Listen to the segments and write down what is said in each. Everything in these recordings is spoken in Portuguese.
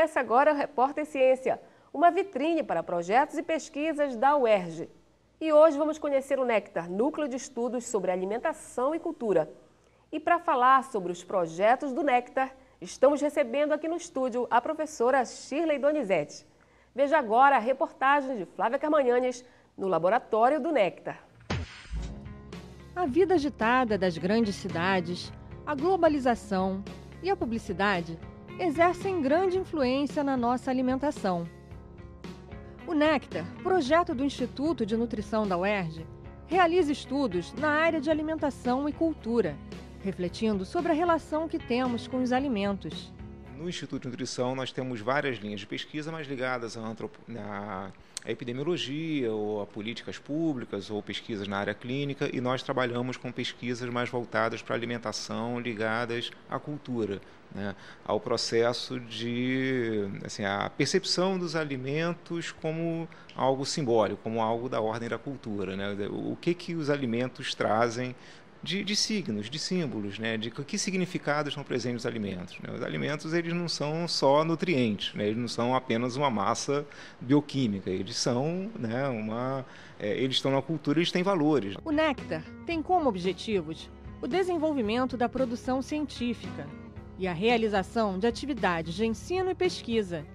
Começa agora o Repórter Ciência, uma vitrine para projetos e pesquisas da UERJ. E hoje vamos conhecer o Néctar, Núcleo de Estudos sobre Alimentação e Cultura. E para falar sobre os projetos do Néctar, estamos recebendo aqui no estúdio a professora Shirley Donizete. Veja agora a reportagem de Flávia Carmanhanes no Laboratório do Néctar. A vida agitada das grandes cidades, a globalização e a publicidade exercem grande influência na nossa alimentação. O Néctar, projeto do Instituto de Nutrição da UERJ, realiza estudos na área de alimentação e cultura, refletindo sobre a relação que temos com os alimentos. No Instituto de Nutrição nós temos várias linhas de pesquisa mais ligadas à epidemiologia, ou a políticas públicas, ou pesquisas na área clínica, e nós trabalhamos com pesquisas mais voltadas para a alimentação, ligadas à cultura, né? Ao processo de, a percepção dos alimentos como algo simbólico, como algo da ordem da cultura, né? O que os alimentos trazem de signos, de símbolos, né? De que significados estão presentes nos alimentos, né? Os alimentos, eles não são só nutrientes, né? Eles não são apenas uma massa bioquímica, eles são, né, eles estão na cultura, eles têm valores. O Néctar tem como objetivos o desenvolvimento da produção científica e a realização de atividades de ensino e pesquisa,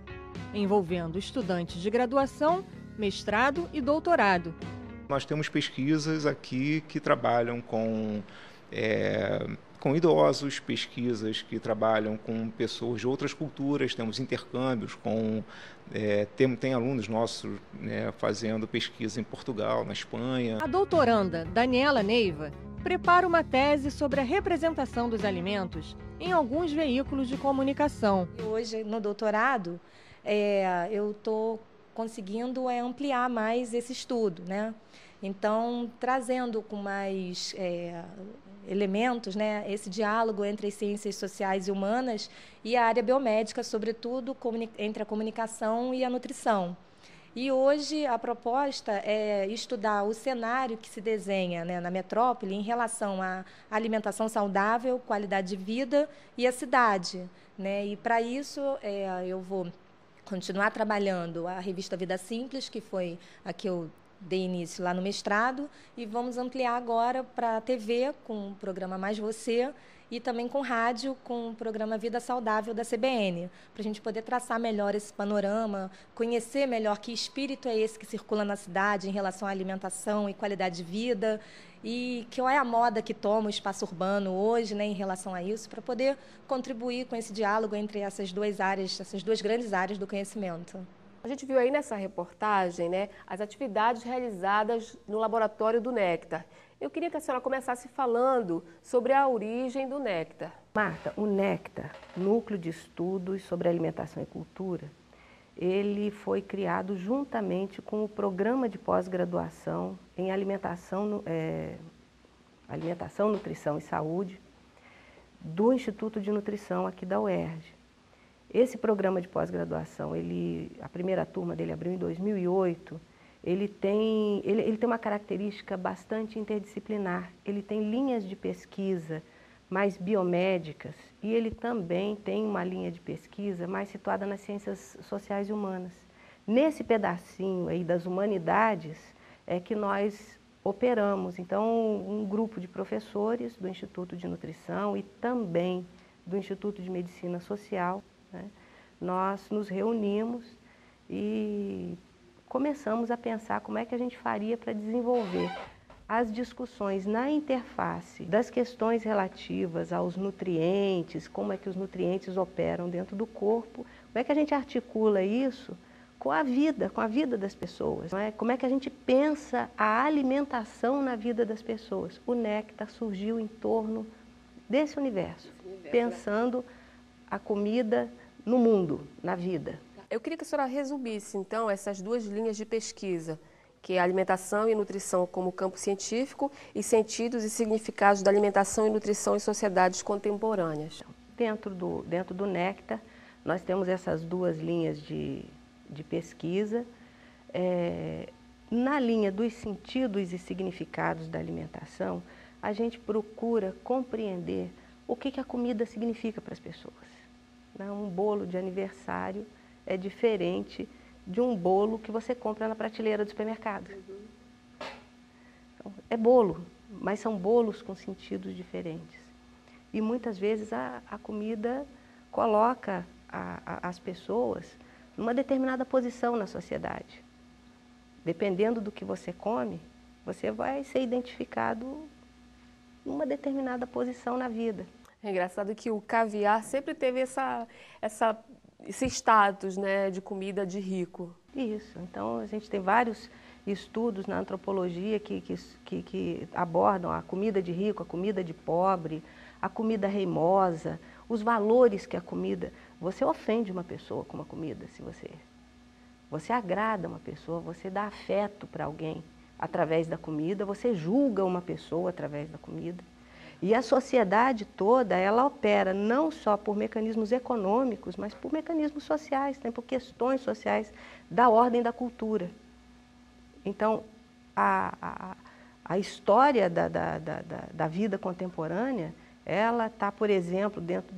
envolvendo estudantes de graduação, mestrado e doutorado. Nós temos pesquisas aqui que trabalham com idosos, pesquisas que trabalham com pessoas de outras culturas, temos intercâmbios tem alunos nossos, né, fazendo pesquisa em Portugal, na Espanha. A doutoranda Daniela Neiva prepara uma tese sobre a representação dos alimentos em alguns veículos de comunicação. Hoje, no doutorado, eu estou conseguindo ampliar mais esse estudo, né? Então, trazendo com mais elementos, né, esse diálogo entre as ciências sociais e humanas e a área biomédica, sobretudo entre a comunicação e a nutrição. E hoje a proposta é estudar o cenário que se desenha, né, na metrópole em relação à alimentação saudável, qualidade de vida e a cidade, né? E para isso eu vou continuar trabalhando a revista Vida Simples, que foi a que eu dei início lá no mestrado, e vamos ampliar agora para a TV com o programa Mais Você e também com rádio com o programa Vida Saudável da CBN, para a gente poder traçar melhor esse panorama, conhecer melhor que espírito é esse que circula na cidade em relação à alimentação e qualidade de vida, e qual é a moda que toma o espaço urbano hoje, né, em relação a isso, para poder contribuir com esse diálogo entre essas duas áreas, essas duas grandes áreas do conhecimento. A gente viu aí nessa reportagem, né, as atividades realizadas no Laboratório do Néctar. Eu queria que a senhora começasse falando sobre a origem do Néctar. Marta, o Néctar, Núcleo de Estudos sobre Alimentação e Cultura, ele foi criado juntamente com o Programa de Pós-Graduação em Alimentação, Nutrição e Saúde do Instituto de Nutrição aqui da UERJ. Esse programa de pós-graduação, a primeira turma dele abriu em 2008, ele tem uma característica bastante interdisciplinar. Ele tem linhas de pesquisa mais biomédicas e ele também tem uma linha de pesquisa mais situada nas ciências sociais e humanas. Nesse pedacinho aí das humanidades é que nós operamos. Então, um grupo de professores do Instituto de Nutrição e também do Instituto de Medicina Social, né, nós nos reunimos e começamos a pensar como é que a gente faria para desenvolver as discussões na interface das questões relativas aos nutrientes, como é que os nutrientes operam dentro do corpo, como é que a gente articula isso com a vida das pessoas, não é? Como é que a gente pensa a alimentação na vida das pessoas. O Néctar surgiu em torno desse universo, pensando a comida no mundo, na vida. Eu queria que a senhora resumisse, então, essas duas linhas de pesquisa, que é a alimentação e nutrição como campo científico e sentidos e significados da alimentação e nutrição em sociedades contemporâneas. Dentro do Néctar, nós temos essas duas linhas de pesquisa. Na linha dos sentidos e significados da alimentação, a gente procura compreender o que a comida significa para as pessoas. Um bolo de aniversário é diferente de um bolo que você compra na prateleira do supermercado. Então, é bolo, mas são bolos com sentidos diferentes. E muitas vezes a comida coloca as pessoas numa determinada posição na sociedade. Dependendo do que você come, você vai ser identificado numa determinada posição na vida. É engraçado que o caviar sempre teve esse status, né, de comida de rico. Isso. Então, a gente tem vários estudos na antropologia que abordam a comida de rico, a comida de pobre, a comida reimosa, os valores que a comida... Você ofende uma pessoa com uma comida, se você agrada uma pessoa, você dá afeto para alguém através da comida, você julga uma pessoa através da comida. E a sociedade toda, ela opera não só por mecanismos econômicos, mas por mecanismos sociais, né, por questões sociais da ordem da cultura. Então, a história da vida contemporânea, ela está, por exemplo, dentro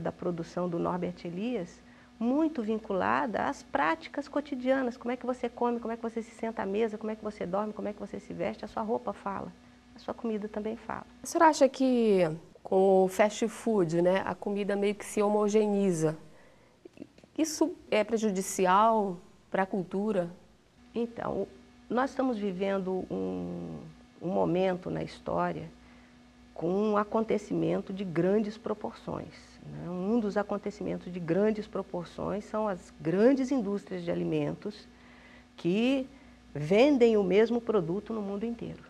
da produção do Norbert Elias, muito vinculada às práticas cotidianas. Como é que você come, como é que você se senta à mesa, como é que você dorme, como é que você se veste, a sua roupa fala. A sua comida também fala. A senhora acha que com o fast food, né, a comida meio que se homogeneiza? Isso é prejudicial para a cultura? Então, nós estamos vivendo um momento na história com um acontecimento de grandes proporções, né? Um dos acontecimentos de grandes proporções são as grandes indústrias de alimentos que vendem o mesmo produto no mundo inteiro.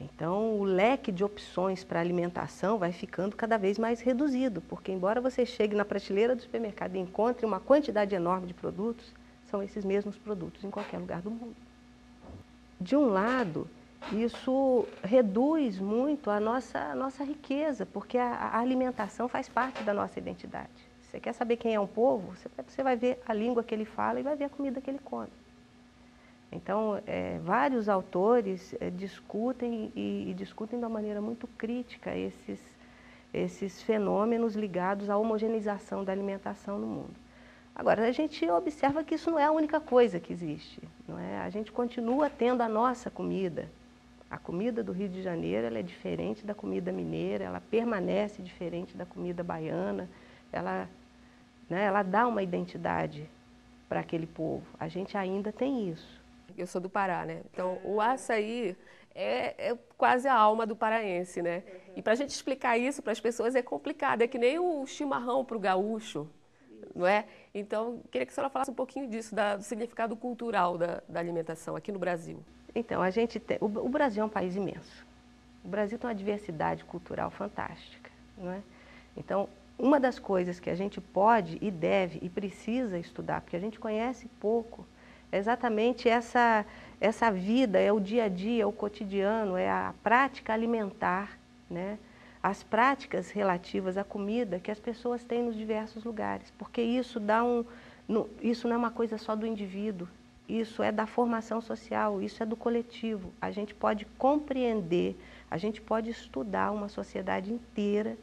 Então, o leque de opções para alimentação vai ficando cada vez mais reduzido, porque embora você chegue na prateleira do supermercado e encontre uma quantidade enorme de produtos, são esses mesmos produtos em qualquer lugar do mundo. De um lado, isso reduz muito a nossa riqueza, porque a alimentação faz parte da nossa identidade. Você quer saber quem é um povo? Você vai ver a língua que ele fala e vai ver a comida que ele come. Então, vários autores discutem e discutem de uma maneira muito crítica esses fenômenos ligados à homogeneização da alimentação no mundo. Agora, a gente observa que isso não é a única coisa que existe, não é? A gente continua tendo a nossa comida. A comida do Rio de Janeiro ela é diferente da comida mineira, ela permanece diferente da comida baiana, ela dá uma identidade para aquele povo. A gente ainda tem isso. Eu sou do Pará, né? Então, o açaí é quase a alma do paraense, né? E para a gente explicar isso para as pessoas é complicado, é que nem o chimarrão para o gaúcho, não é? Então, queria que a senhora falasse um pouquinho disso, do significado cultural da alimentação aqui no Brasil. Então, o Brasil é um país imenso. O Brasil tem uma diversidade cultural fantástica, não é? Então, uma das coisas que a gente pode e deve e precisa estudar, porque a gente conhece pouco, é exatamente essa vida, é o dia a dia, é o cotidiano, é a prática alimentar, né? As práticas relativas à comida que as pessoas têm nos diversos lugares, porque isso isso não é uma coisa só do indivíduo, isso é da formação social, isso é do coletivo. A gente pode compreender, a gente pode estudar uma sociedade inteira,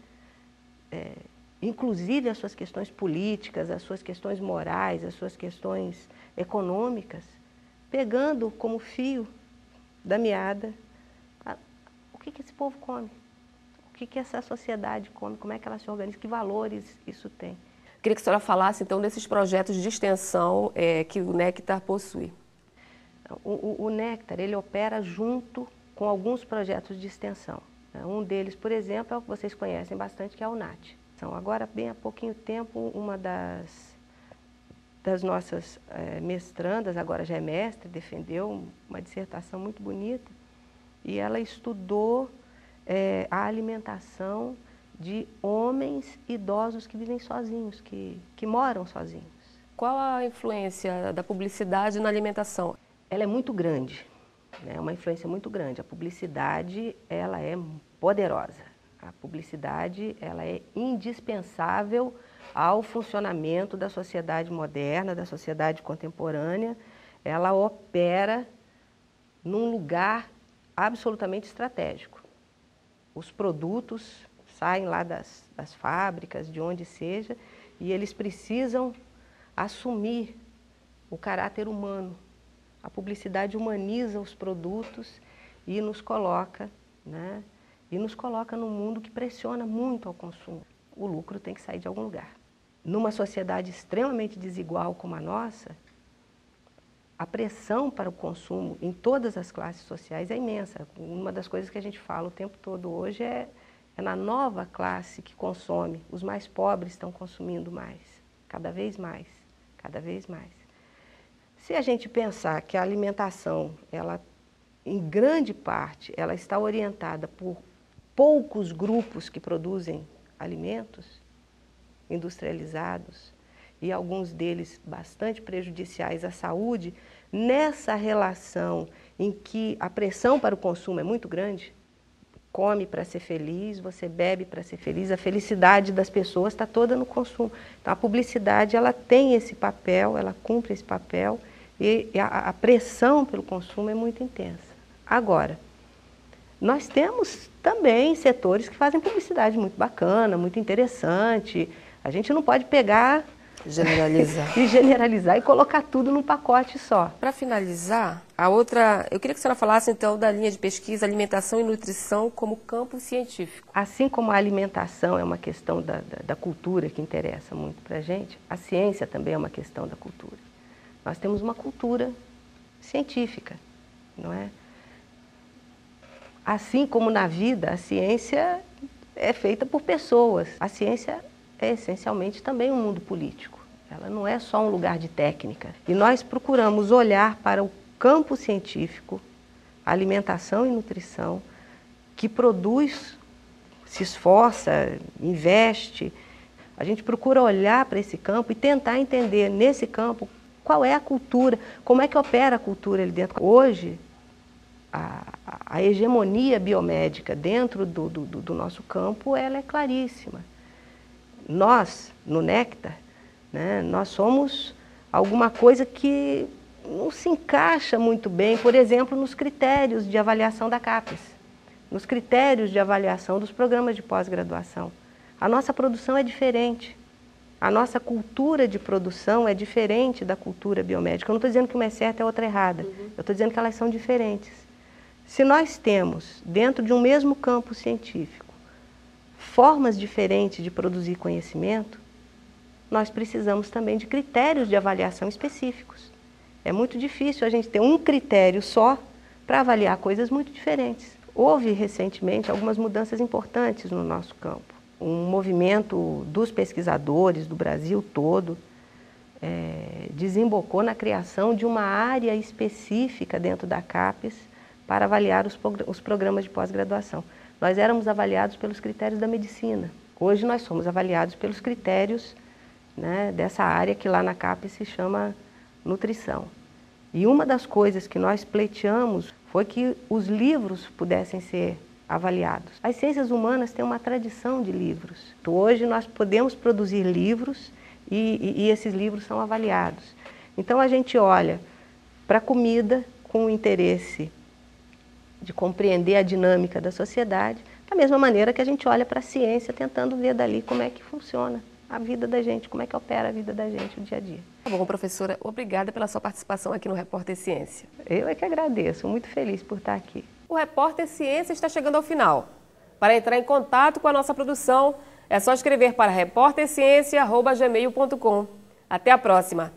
inclusive as suas questões políticas, as suas questões morais, as suas questões econômicas, pegando como fio da meada o que esse povo come, o que essa sociedade come, como é que ela se organiza, que valores isso tem. Queria que a senhora falasse, então, desses projetos de extensão que o Nectar possui. O Nectar, ele opera junto com alguns projetos de extensão. Um deles, por exemplo, é o que vocês conhecem bastante, que é o NAT. Então, agora, bem há pouquinho tempo, uma das nossas mestrandas, agora já é mestre, defendeu uma dissertação muito bonita, e ela estudou a alimentação de homens idosos que vivem sozinhos, que moram sozinhos. Qual a influência da publicidade na alimentação? Ela é muito grande, né? É uma influência muito grande. A publicidade, ela é poderosa. A publicidade, ela é indispensável ao funcionamento da sociedade moderna, da sociedade contemporânea. Ela opera num lugar absolutamente estratégico. Os produtos saem lá das fábricas, de onde seja, e eles precisam assumir o caráter humano. A publicidade humaniza os produtos e nos coloca, né? E nos coloca num mundo que pressiona muito ao consumo. O lucro tem que sair de algum lugar. Numa sociedade extremamente desigual como a nossa, a pressão para o consumo em todas as classes sociais é imensa. Uma das coisas que a gente fala o tempo todo hoje é na nova classe que consome. Os mais pobres estão consumindo mais, cada vez mais, cada vez mais. Se a gente pensar que a alimentação, ela, em grande parte, ela está orientada por poucos grupos que produzem alimentos industrializados, e alguns deles bastante prejudiciais à saúde, nessa relação em que a pressão para o consumo é muito grande, come para ser feliz, você bebe para ser feliz, a felicidade das pessoas está toda no consumo. Então a publicidade, ela tem esse papel, ela cumpre esse papel, e a pressão pelo consumo é muito intensa. Agora, nós temos também setores que fazem publicidade muito bacana, muito interessante. A gente não pode pegar e generalizar e colocar tudo num pacote só. Para finalizar, eu queria que a senhora falasse então da linha de pesquisa Alimentação e Nutrição como campo científico. Assim como a alimentação é uma questão da cultura que interessa muito para a gente, a ciência também é uma questão da cultura. Nós temos uma cultura científica, não é? Assim como na vida, a ciência é feita por pessoas. A ciência é essencialmente também um mundo político. Ela não é só um lugar de técnica. E nós procuramos olhar para o campo científico, alimentação e nutrição, que produz, se esforça, investe. A gente procura olhar para esse campo e tentar entender nesse campo qual é a cultura, como é que opera a cultura ali dentro. Hoje, a hegemonia biomédica dentro do nosso campo, ela é claríssima. Nós, no Nectar, né, nós somos alguma coisa que não se encaixa muito bem, por exemplo, nos critérios de avaliação da CAPES, nos critérios de avaliação dos programas de pós-graduação. A nossa produção é diferente, a nossa cultura de produção é diferente da cultura biomédica. Eu não estou dizendo que uma é certa e a outra é errada, eu estou dizendo que elas são diferentes. Se nós temos, dentro de um mesmo campo científico, formas diferentes de produzir conhecimento, nós precisamos também de critérios de avaliação específicos. É muito difícil a gente ter um critério só para avaliar coisas muito diferentes. Houve recentemente algumas mudanças importantes no nosso campo. Um movimento dos pesquisadores do Brasil todo desembocou na criação de uma área específica dentro da CAPES para avaliar os programas de pós-graduação. Nós éramos avaliados pelos critérios da medicina. Hoje nós somos avaliados pelos critérios, né, dessa área que lá na CAPES se chama nutrição. E uma das coisas que nós pleiteamos foi que os livros pudessem ser avaliados. As ciências humanas têm uma tradição de livros. Então, hoje nós podemos produzir livros e esses livros são avaliados. Então a gente olha para a comida com o interesse de compreender a dinâmica da sociedade, da mesma maneira que a gente olha para a ciência tentando ver dali como é que funciona a vida da gente, como é que opera a vida da gente, o dia a dia. Tá bom, professora, obrigada pela sua participação aqui no Repórter Ciência. Eu é que agradeço, muito feliz por estar aqui. O Repórter Ciência está chegando ao final. Para entrar em contato com a nossa produção, é só escrever para repórterciência@gmail.com. Até a próxima!